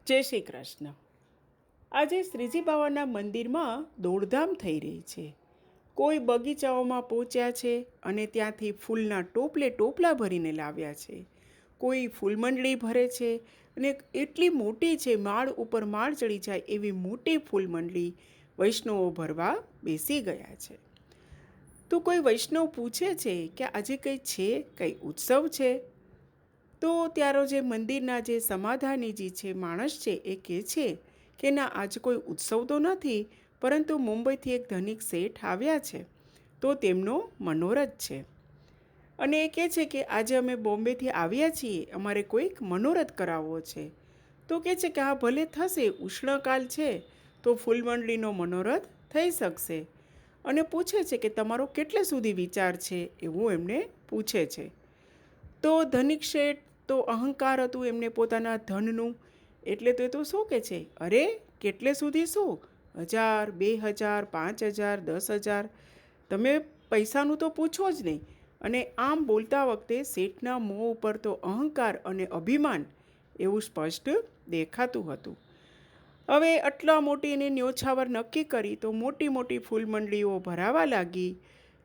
જય શ્રી કૃષ્ણ. આજે શ્રીજી બાવાના મંદિરમાં દોડધામ થઈ રહી છે. કોઈ બગીચાઓમાં પહોંચ્યા છે અને ત્યાંથી ફૂલના ટોપલા ભરીને લાવ્યા છે. કોઈ ફૂલમંડળી ભરે છે અને એટલી મોટી છે, માળ ઉપર માળ ચડી જાય એવી મોટી ફૂલમંડળી વૈષ્ણવો ભરવા બેસી ગયા છે. તો કોઈ વૈષ્ણવ પૂછે છે કે આજે કંઈ છે, કંઈ ઉત્સવ છે? તો ત્યારો જે મંદિરના જે સમાધાનીજી છે, માણસ છે, એ કહે છે કે ના, આજ કોઈ ઉત્સવ તો નથી, પરંતુ મુંબઈથી એક ધનિક શેઠ આવ્યા છે, તો તેમનો મનોરથ છે. અને એ કહે છે કે આજે અમે બોમ્બેથી આવ્યા છીએ, અમારે કોઈક મનોરથ કરાવવો છે. તો કહે છે કે હા, ભલે થશે, ઉષ્ણકાલ છે તો ફૂલમંડળીનો મનોરથ થઈ શકશે. અને પૂછે છે કે તમારો કેટલે સુધી વિચાર છે, એવું એમને પૂછે છે. તો ધનિક શેઠ તો અહંકાર હતું એમને પોતાના ધનનું, એટલે તો શું કહે છે, અરે કેટલે સુધી શું, 1000, 2000, 5000, 10,000, તમે પૈસાનું તો પૂછો જ નહીં. અને આમ બોલતા વખતે શેઠના મોં ઉપર તો અહંકાર અને અભિમાન એવું સ્પષ્ટ દેખાતું હતું. હવે આટલા મોટી એને ન્યોછાવર નક્કી કરી તો મોટી મોટી ફૂલમંડળીઓ ભરાવા લાગી.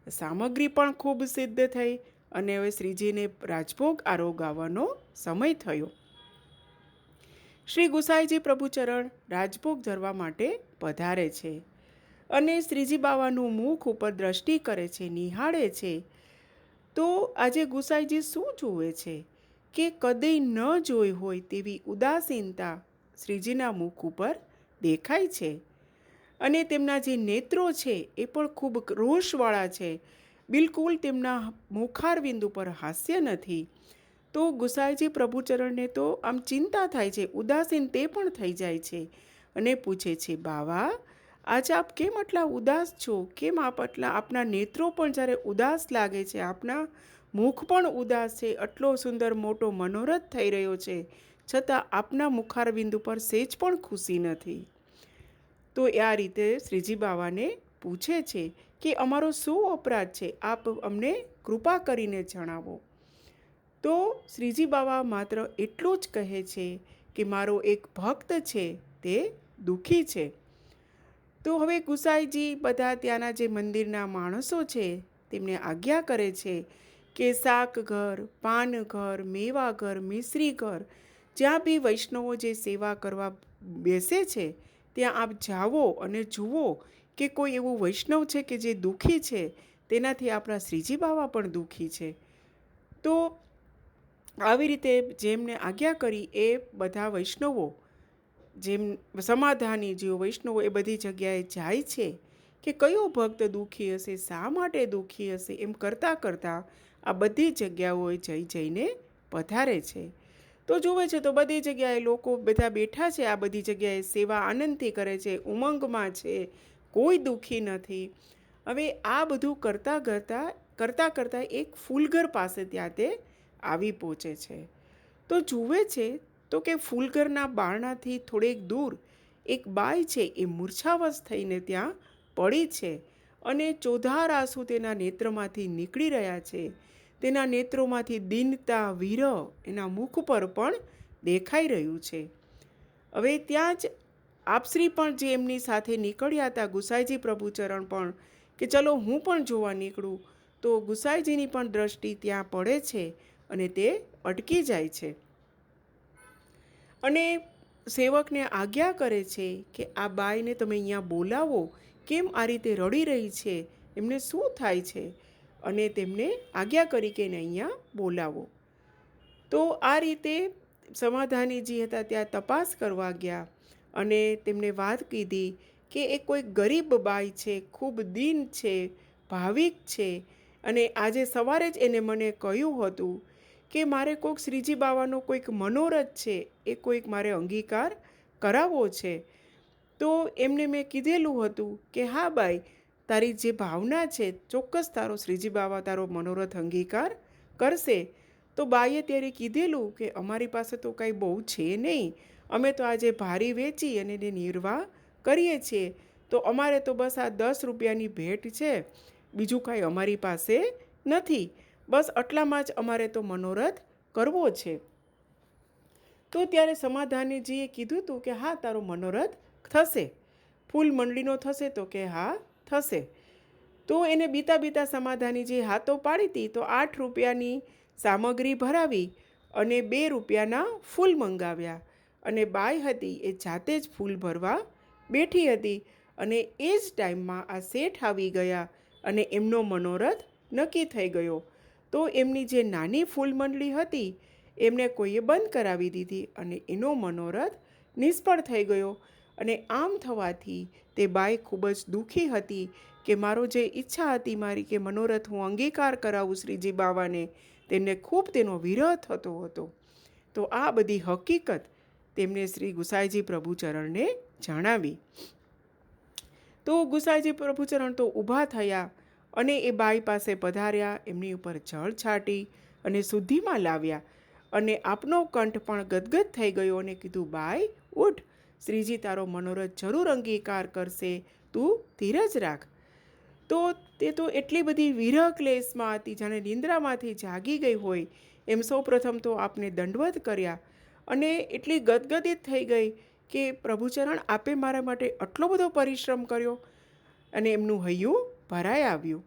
સામગ્રી પણ ખૂબ સિદ્ધ થઈ અને હવે શ્રીજીને રાજભોગ આરોગાવાનો સમય થયો. શ્રી ગુસાઈજી પ્રભુચરણ રાજભોગ ધરવા માટે પધારે છે અને શ્રીજી બાવાનું મુખ ઉપર દ્રષ્ટિ કરે છે, નિહાળે છે. તો આજે ગુસાઈજી શું જુએ છે કે કદી ન જોઈ હોય તેવી ઉદાસીનતા શ્રીજીના મુખ ઉપર દેખાય છે. અને તેમના જે નેત્રો છે એ પણ ખૂબ રોષવાળા છે. બિલકુલ તેમના મુખારવિંદ ઉપર હાસ્ય નથી. તો ગુસાઈજી પ્રભુચરણને તો આમ ચિંતા થાય છે, ઉદાસીન તે પણ થઈ જાય છે અને પૂછે છે, બાવા, આજે આપ કેમ આટલા ઉદાસ છો? કેમ આપના નેત્રો પણ જ્યારે ઉદાસ લાગે છે, આપના મુખ પણ ઉદાસ છે, આટલો સુંદર મોટો મનોરથ થઈ રહ્યો છે, છતાં આપના મુખારવિંદ ઉપર સેજ પણ ખુશી નથી. તો આ રીતે શ્રીજી બાવાને પૂછે છે કે અમારો શું અપરાધ છે, આપ અમને કૃપા કરીને જણાવો. તો શ્રીજી બાવા માત્ર એટલું જ કહે છે કે મારો એક ભક્ત છે, તે દુઃખી છે. તો હવે ગુસાઈજી બધા ત્યાંના જે મંદિરના માણસો છે તેમને આજ્ઞા કરે છે કે શાક ઘર, પાન ઘર, મેવા ઘર, મિશ્રી ઘર, જ્યાં બી વૈષ્ણવો જે સેવા કરવા બેસે છે ત્યાં આપ જાઓ અને જુઓ કે કોઈ એવું વૈષ્ણવ છે કે જે દુઃખી છે. તેનાથી આપણા શ્રીજી બાવા પણ દુઃખી છે. તો આવી રીતે જેમને આજ્ઞા કરી એ બધા વૈષ્ણવો, જેમ સમાધાની જેઓ વૈષ્ણવો, એ બધી જગ્યાએ જાય છે કે કયો ભક્ત દુઃખી હશે, શા માટે દુઃખી હશે, એમ કરતાં કરતાં આ બધી જગ્યાઓએ જઈને પધારે છે. તો જુએ છે તો બધી જગ્યાએ લોકો બધા બેઠા છે, આ બધી જગ્યાએ સેવા આનંદથી કરે છે, ઉમંગમાં છે, કોઈ દુઃખી નથી. હવે આ બધું કરતાં એક ફૂલઘર પાસે ત્યાં તે આવી પહોંચે છે. તો જુએ છે તો કે ફૂલઘરના બારણાથી થોડેક દૂર એક બાઈ છે, એ મૂર્છાવશ થઈને ત્યાં પડી છે અને ચોધાર આંસુ તેના નેત્રમાંથી નીકળી રહ્યા છે. તેના નેત્રોમાંથી દીનતા, વિરહ એના મુખ પર પણ દેખાઈ રહ્યું છે. હવે ત્યાં જ આપશ્રી પણ જે એમની સાથે નીકળ્યા હતા, ગુસાઈજી પ્રભુચરણ પણ, કે ચલો હું પણ જોવા નીકળું. તો ગુસાઈજીની પણ દ્રષ્ટિ ત્યાં પડે છે અને તે અટકી જાય છે અને સેવકને આજ્ઞા કરે છે કે આ બાઈને તમે અહીંયા બોલાવો, કેમ આ રીતે રડી રહી છે, એમને શું થાય છે? અને તેમને આજ્ઞા કરી કે એને અહીંયા બોલાવો. તો આ રીતે સમાધાનીજી હતા ત્યાં તપાસ કરવા ગયા અને તેમને વાત કીધી કે એ કોઈ ગરીબ બાઈ છે, ખૂબ દીન છે, ભાવિક છે અને આજે સવારે જ એને મને કહ્યું હતું કે મારે કોઈક શ્રીજી બાવાનો કોઈક મનોરથ છે, એ કોઈક મારે અંગીકાર કરાવવો છે. તો એમને મેં કીધેલું હતું કે હા બાઈ, તારી જે ભાવના છે, ચોક્કસ તારો શ્રીજી બાવા તારો મનોરથ અંગીકાર કરશે. તો બાઈએ ત્યારે કીધેલું કે અમારી પાસે તો કાંઈ બહુ છે નહીં, અમે તો આજે ભારી વેચી અને એને નિર્વાહ કરીએ છીએ, તો અમારે તો બસ આ 10 રૂપિયાની ભેટ છે, બીજું કાંઈ અમારી પાસે નથી, બસ આટલામાં જ અમારે તો મનોરથ કરવો છે. તો ત્યારે સમાધાનીજીએ કીધું હતું કે હા, તારો મનોરથ થશે, ફૂલ મંડળીનો થશે, તો કે હા થશે. તો એને બીતા બીતા સમાધાનીજી હાથો પાડી હતી, તો 8 રૂપિયાની સામગ્રી ભરાવી અને 2 રૂપિયાના ફૂલ મંગાવ્યા. અને બાઈ હતી એ જાતે જ ફૂલ ભરવા બેઠી હતી. અને એ જ ટાઈમમાં આ શેઠ આવી ગયા અને એમનો મનોરથ નક્કી થઈ ગયો. તો એમની જે નાની ફૂલ મંડળી હતી એમને કોઈએ બંધ કરાવી દીધી અને એનો મનોરથ નિષ્ફળ થઈ ગયો. અને આમ થવાથી તે બાઈ ખૂબ જ દુઃખી હતી કે મારો જે ઈચ્છા હતી મારી કે મનોરથ હું અંગીકાર કરાવું શ્રીજી બાવાને, તેમને ખૂબ તેનો વિરહ થતો હતો. તો આ બધી હકીકત તેમને શ્રી ગુસાઈજી પ્રભુચરણને જણાવી. તો ગુસાઈજી પ્રભુચરણ તો ઊભા થયા અને એ બાઈ પાસે પધાર્યા, એમની ઉપર જળ છાંટી અને શુદ્ધિમાં લાવ્યા. અને આપનો કંઠ પણ ગદગદ થઈ ગયો અને કીધું, બાઈ ઉઠ, શ્રીજી તારો મનોરથ જરૂર અંગીકાર કરશે, તું ધીરજ રાખ. તો તે તો એટલી બધી વિરહ ક્લેશમાં હતી, જાણે નિંદ્રામાંથી જાગી ગઈ હોય એમ. સૌ પ્રથમ તો આપને દંડવત કર્યા અને એટલી ગદગદિત થઈ ગઈ કે પ્રભુચરણ, આપે મારા માટે આટલો બધો પરિશ્રમ કર્યો. અને એમનું હૈયું ભરાઈ આવ્યું.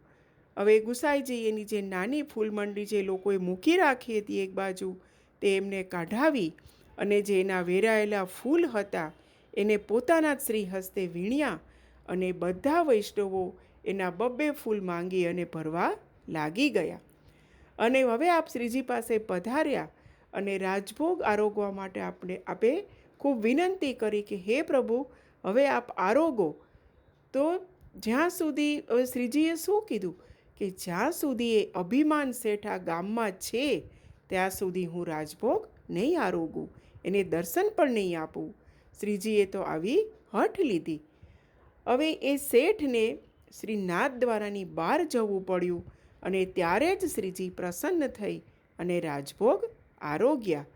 હવે ગુસાઈજી એની જે નાની ફૂલમંડી જે લોકોએ મૂકી રાખી હતી એક બાજુ, તે એમને કાઢાવી અને જે એના વેરાયેલા ફૂલ હતા એને પોતાના જ શ્રી હસ્તે વીણ્યા અને બધા વૈષ્ણવો એના 2 ફૂલ માંગી અને ભરવા લાગી ગયા. અને હવે આપ શ્રીજી પાસે પધાર્યા અને રાજભોગ આરોગવા માટે આપે ખૂબ વિનંતી કરી કે હે પ્રભુ, હવે આપ આરોગો. તો જ્યાં સુધી હવે શ્રીજીએ શું કીધું કે જ્યાં સુધી એ અભિમાન શેઠ આ ગામમાં છે ત્યાં સુધી હું રાજભોગ નહીં આરોગું, એને દર્શન પણ નહીં આપું. શ્રીજીએ તો આવી હઠ લીધી. હવે એ શેઠને શ્રી નાથદ્વારાની બહાર જવું પડ્યું અને ત્યારે જ શ્રીજી પ્રસન્ન થઈ અને રાજભોગ આરોગ્યા.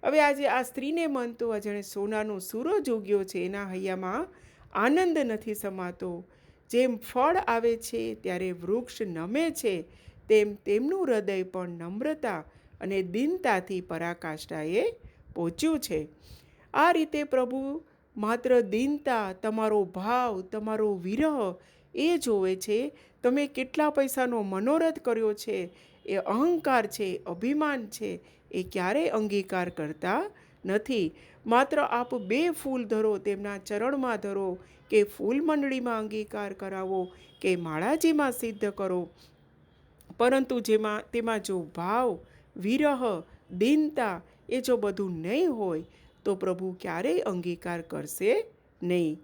હવે આજે આ સ્ત્રીને મન તો જાણે સોનાનો સૂરજ ઉગ્યો છે, એના હૈયામાં આનંદ નથી સમાતો. જેમ ફળ આવે છે ત્યારે વૃક્ષ નમે છે, તેમ તેમનું હૃદય પણ નમ્રતા અને દીનતાથી પરાકાષ્ઠાએ પહોંચ્યું છે. આ રીતે પ્રભુ માત્ર દીનતા, તમારો ભાવ, તમારો વિરહ એ જોવે છે. તમે કેટલા પૈસાનો મનોરથ કર્યો છે, એ અહંકાર છે, અભિમાન છે, એ ક્યારેય અંગીકાર કરતા નથી. માત્ર આપ 2 ફૂલ ધરો, તેમના ચરણમાં ધરો કે ફૂલ મંડળીમાં અંગીકાર કરાવો કે માળાજીમાં સિદ્ધ કરો, પરંતુ તેમાં જો ભાવ, વિરહ, દીનતા એ જો બધું નહીં હોય તો પ્રભુ ક્યારેય અંગીકાર કરશે નહીં.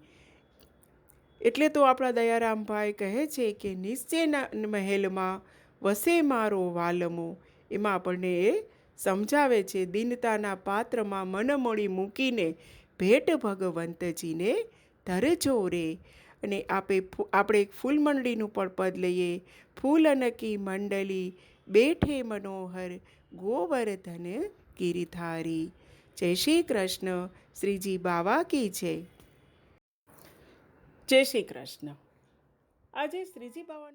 એટલે તો આપણા દયારામભાઈ કહે છે કે નિશ્ચયના મહેલમાં વસે મારો વાલમો. એમાં આપણને એ સમજાવે છે, દીનતાના પાત્રમાં મન મળી મૂકીને ભેટ ભગવંતજીને ધરજો રે. અને આપણે ફૂલમંડળીનું પણ પદ લઈએ, ફૂલનકી મંડલી બેઠે મનોહર ગોવર્ધન ગિરિધારી. જય શ્રી કૃષ્ણ. શ્રીજી બાવા કી જય. જય શ્રી કૃષ્ણ. આજે શ્રીજી બાવાના